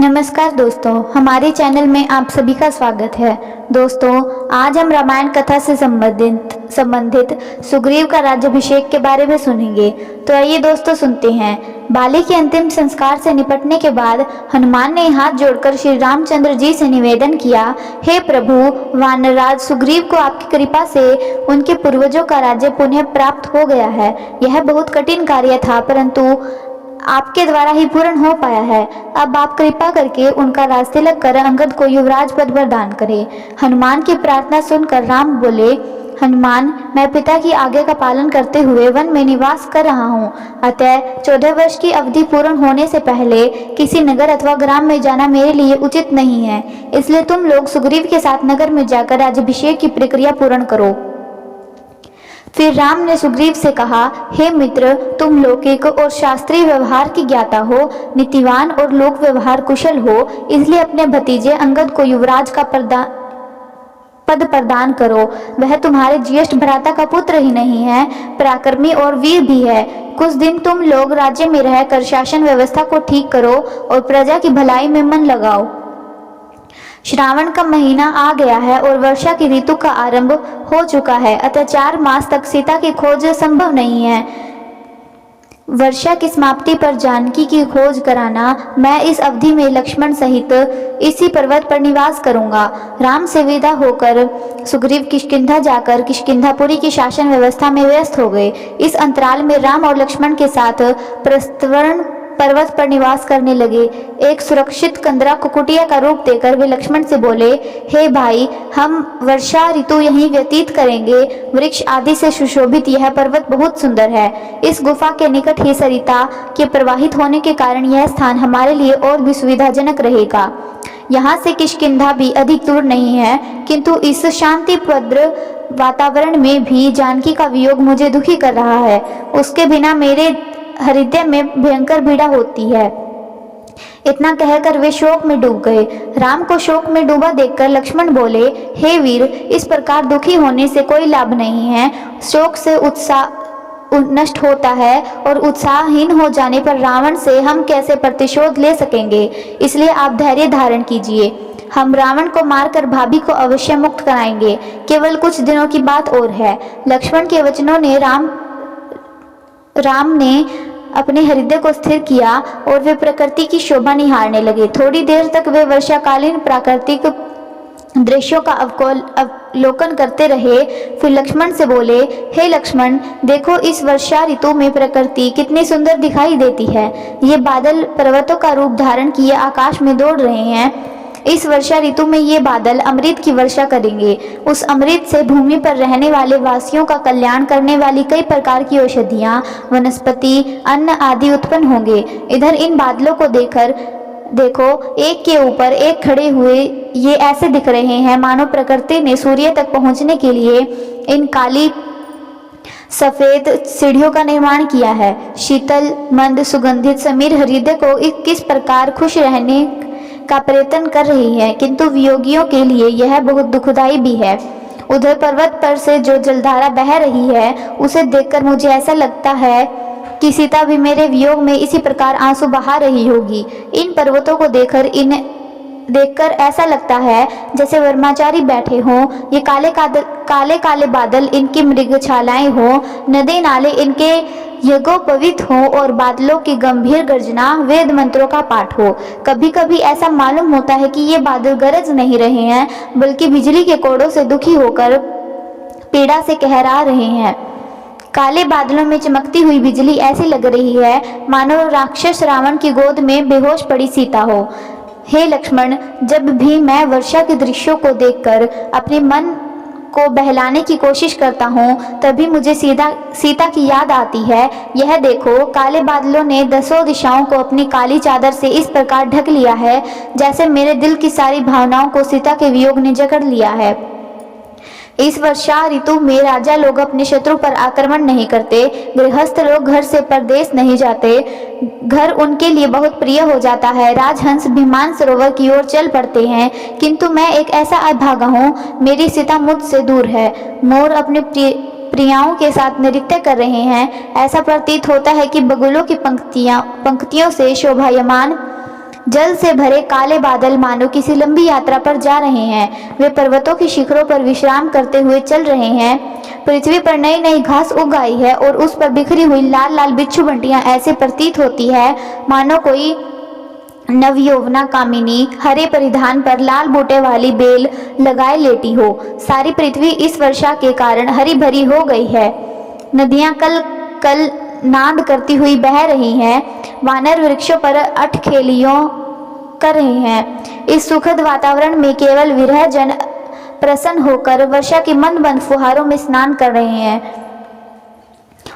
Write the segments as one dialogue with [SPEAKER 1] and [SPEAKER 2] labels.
[SPEAKER 1] नमस्कार दोस्तों, हमारे चैनल में आप सभी का स्वागत है। दोस्तों, आज हम रामायण कथा से संबंधित सुग्रीव का राज्याभिषेक के बारे में सुनेंगे। तो आइए दोस्तों सुनते हैं। बाली के अंतिम संस्कार से निपटने के बाद हनुमान ने हाथ जोड़कर श्री रामचंद्र जी से निवेदन किया, हे प्रभु, वानरराज सुग्रीव को आपकी कृपा से उनके पूर्वजों का राज्य पुनः प्राप्त हो गया है। यह बहुत कठिन कार्य था, परंतु आपके द्वारा ही पूर्ण हो पाया है। अब आप कृपा करके उनका राज तिलक कर अंगद को युवराज पद प्रदान करें। हनुमान की प्रार्थना सुनकर राम बोले, हनुमान, मैं पिता की आज्ञा का पालन करते हुए वन में निवास कर रहा हूँ, अतः 14 वर्ष की अवधि पूर्ण होने से पहले किसी नगर अथवा ग्राम में जाना मेरे लिए उचित नहीं है। इसलिए तुम लोग सुग्रीव के साथ नगर में जाकर राज्याभिषेक की प्रक्रिया पूर्ण करो। फिर राम ने सुग्रीव से कहा, हे मित्र, तुम लौकिक और शास्त्रीय व्यवहार की ज्ञाता हो, नीतिवान और लोक व्यवहार कुशल हो, इसलिए अपने भतीजे अंगद को युवराज का पद प्रदान करो। वह तुम्हारे ज्येष्ठ भ्राता का पुत्र ही नहीं है, पराक्रमी और वीर भी है। कुछ दिन तुम लोग राज्य में रहकर शासन व्यवस्था को ठीक करो और प्रजा की भलाई में मन लगाओ। श्रावण का महीना आ गया है और वर्षा की ऋतु का आरंभ हो चुका है, अतः 4 मास तक सीता की खोज संभव नहीं है। वर्षा की समाप्ति पर जानकी की खोज कराना। मैं इस अवधि में लक्ष्मण सहित इसी पर्वत पर निवास करूंगा। राम से विदा होकर सुग्रीव किष्किंधा जाकर किष्किंधापुरी की शासन व्यवस्था में व्यस्त हो गए। इस अंतराल में राम और लक्ष्मण के साथ प्रस्तवरण पर्वत पर निवास करने लगे। एक सुरक्षित कंदरा को कुटिया का रूप देकर वे लक्ष्मण से बोले, हे भाई, हम वर्षा ऋतु यहीं व्यतीत करेंगे। वृक्ष आदि से सुशोभित यह पर्वत बहुत सुंदर है। इस गुफा के निकट ही सरिता के प्रवाहित होने के कारण यह स्थान हमारे लिए और भी सुविधाजनक रहेगा। यहाँ से किष्किंधा भी अधिक दूर नहीं है, किंतु इस शांतिप्रद वातावरण में भी जानकी का वियोग मुझे दुखी कर रहा है। उसके बिना मेरे हृदय में भयंकर पीड़ा होती है। इतना कहकर वे शोक में डूब गए। राम को शोक में डूबा देखकर लक्ष्मण बोले, हे वीर, इस प्रकार दुखी होने से कोई लाभ नहीं है। शोक से उत्साह नष्ट होता है और उत्साहहीन हो जाने पर रावण से हम कैसे प्रतिशोध ले सकेंगे। इसलिए आप धैर्य धारण कीजिए। हम रावण को मारकर भाभी को अवश्य मुक्त कराएंगे। केवल कुछ दिनों की बात और है। लक्ष्मण के वचनों ने राम ने अपने हृदय को स्थिर किया और वे प्रकृति की शोभा निहारने लगे। थोड़ी देर तक वे वर्षाकालीन प्राकृतिक दृश्यों का अवलोकन करते रहे। फिर लक्ष्मण से बोले, हे लक्ष्मण, देखो इस वर्षा ऋतु में प्रकृति कितनी सुंदर दिखाई देती है। ये बादल पर्वतों का रूप धारण किए आकाश में दौड़ रहे हैं। इस वर्षा ऋतु में ये बादल अमृत की वर्षा करेंगे। उस अमृत से भूमि पर रहने वाले वासियों का कल्याण करने वाली कई प्रकार की औषधियाँ, वनस्पति, अन्न आदि उत्पन्न होंगे। इधर इन बादलों को देखो, एक के ऊपर एक खड़े हुए ये ऐसे दिख रहे हैं मानो प्रकृति ने सूर्य तक पहुँचने के लिए इन काली सफेद सीढ़ियों का निर्माण किया है। शीतल, मंद, सुगंधित समीर हृदय को किस प्रकार खुश रहने का प्रयत्न कर रही है, किंतु वियोगियों के लिए यह बहुत दुखदायी भी है। उधर पर्वत पर से जो जलधारा बह रही है, उसे देखकर मुझे ऐसा लगता है कि सीता भी मेरे वियोग में इसी प्रकार आंसू बहा रही होगी। इन पर्वतों को देखकर ऐसा लगता है जैसे वर्माचारी बैठे हों। ये काले काले बादल इनकी मृगछालाएं हों, नदी नाले इनके यज्ञोपवीत हो और बादलों की गंभीर गर्जना वेद मंत्रों का पाठ हो। कभी कभी ऐसा मालूम होता है कि ये बादल गरज नहीं रहे हैं, बल्कि बिजली के कोड़ों से दुखी होकर पीड़ा से कहरा रहे हैं। काले बादलों में चमकती हुई बिजली ऐसी लग रही है मानो राक्षस रावण की गोद में बेहोश पड़ी सीता हो। हे लक्ष्मण, जब भी मैं वर्षा के दृश्यों को देखकर अपने मन को बहलाने की कोशिश करता हूँ, तभी मुझे सीता की याद आती है। यह देखो, काले बादलों ने 10 दिशाओं को अपनी काली चादर से इस प्रकार ढक लिया है जैसे मेरे दिल की सारी भावनाओं को सीता के वियोग ने जकड़ लिया है। इस वर्षा ऋतु में राजा लोग अपने शत्रु पर आक्रमण नहीं करते, गृहस्थ लोग घर से परदेश नहीं जाते, घर उनके लिए बहुत प्रिय हो जाता है। राजहंस भीमान सरोवर की ओर चल पड़ते हैं, किंतु मैं एक ऐसा अभागा हूँ, मेरी सीता मुझसे दूर है। मोर अपने प्रियाओं के साथ नृत्य कर रहे हैं। ऐसा प्रतीत होता है कि बगुलों की पंक्तियों से शोभायमान जल से भरे काले बादल मानो किसी लंबी यात्रा पर जा रहे हैं। वे पर्वतों की शिखरों पर विश्राम करते हुए चल रहे हैं। पृथ्वी पर नई नई घास उग आई है और उस पर बिखरी हुई लाल लाल बिच्छू बंटियां ऐसे प्रतीत होती है मानो कोई नवयौवना कामिनी हरे परिधान पर लाल बूटे वाली बेल लगाए लेटी हो। सारी पृथ्वी इस वर्षा के कारण हरी भरी हो गई है। नदियां कल कल नाद करती हुई बह रही हैं। वानर वृक्षों पर अठखेलियों कर रहे हैं। इस सुखद वातावरण में केवल विरह जन प्रसन्न होकर वर्षा की मंद मंद फुहारों में स्नान कर रहे हैं।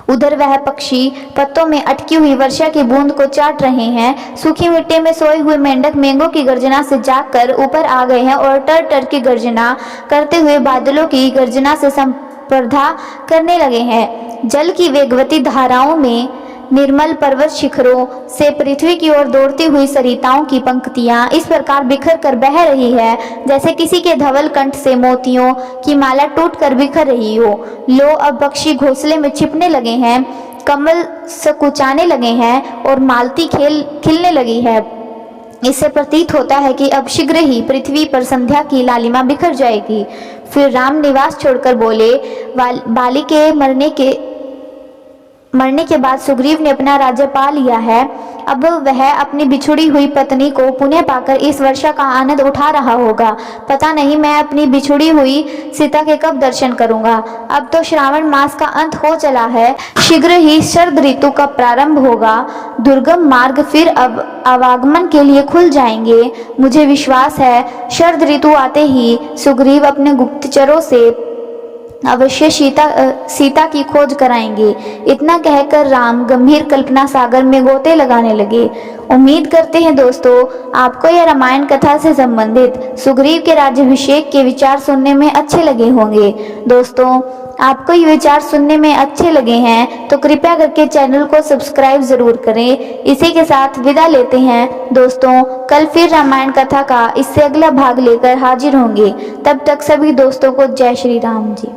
[SPEAKER 1] उधर वह पक्षी पत्तों में अटकी हुई वर्षा की बूंद को चाट रहे हैं। सूखी मिट्टी में सोए हुए मेंढक मेंगों की गर्जना से जागकर ऊपर आ गए हैं और टर टर की गर्जना करते हुए बादलों की गर्जना से स्पर्धा करने लगे हैं। जल की वेगवती धाराओं में निर्मल पर्वत शिखरों से पृथ्वी की ओर दौड़ती हुई सरिताओं की पंक्तियां इस प्रकार बिखर कर बह रही है जैसे किसी के धवल कंठ से मोतियों की माला टूट कर बिखर रही हो। लो, अब पक्षी घोंसले में छिपने लगे हैं, कमल सकुचाने लगे हैं और मालती खिलने लगी है। इससे प्रतीत होता है कि अब शीघ्र ही पृथ्वी पर संध्या की लालिमा बिखर जाएगी। फिर राम निवास छोड़कर बोले, बाली के मरने के बाद सुग्रीव ने अपना राज्य पा लिया है। अब वह अपनी बिछुड़ी हुई पत्नी को पुनः पाकर इस वर्षा का आनंद उठा रहा होगा। पता नहीं मैं अपनी बिछुड़ी हुई सीता के कब दर्शन करूंगा। अब तो श्रावण मास का अंत हो चला है, शीघ्र ही शरद ऋतु का प्रारंभ होगा। दुर्गम मार्ग फिर अब आवागमन के लिए खुल जाएंगे। मुझे विश्वास है शरद ऋतु आते ही सुग्रीव अपने गुप्तचरों से अवश्य सीता की खोज कराएंगे। इतना कहकर राम गंभीर कल्पना सागर में गोते लगाने लगे। उम्मीद करते हैं दोस्तों आपको यह रामायण कथा से संबंधित सुग्रीव के राज्याभिषेक के विचार सुनने में अच्छे लगे होंगे। दोस्तों आपको ये विचार सुनने में अच्छे लगे हैं तो कृपया करके चैनल को सब्सक्राइब जरूर करें। इसी के साथ विदा लेते हैं दोस्तों। कल फिर रामायण कथा का इससे अगला भाग लेकर हाजिर होंगे। तब तक सभी दोस्तों को जय श्री राम जी।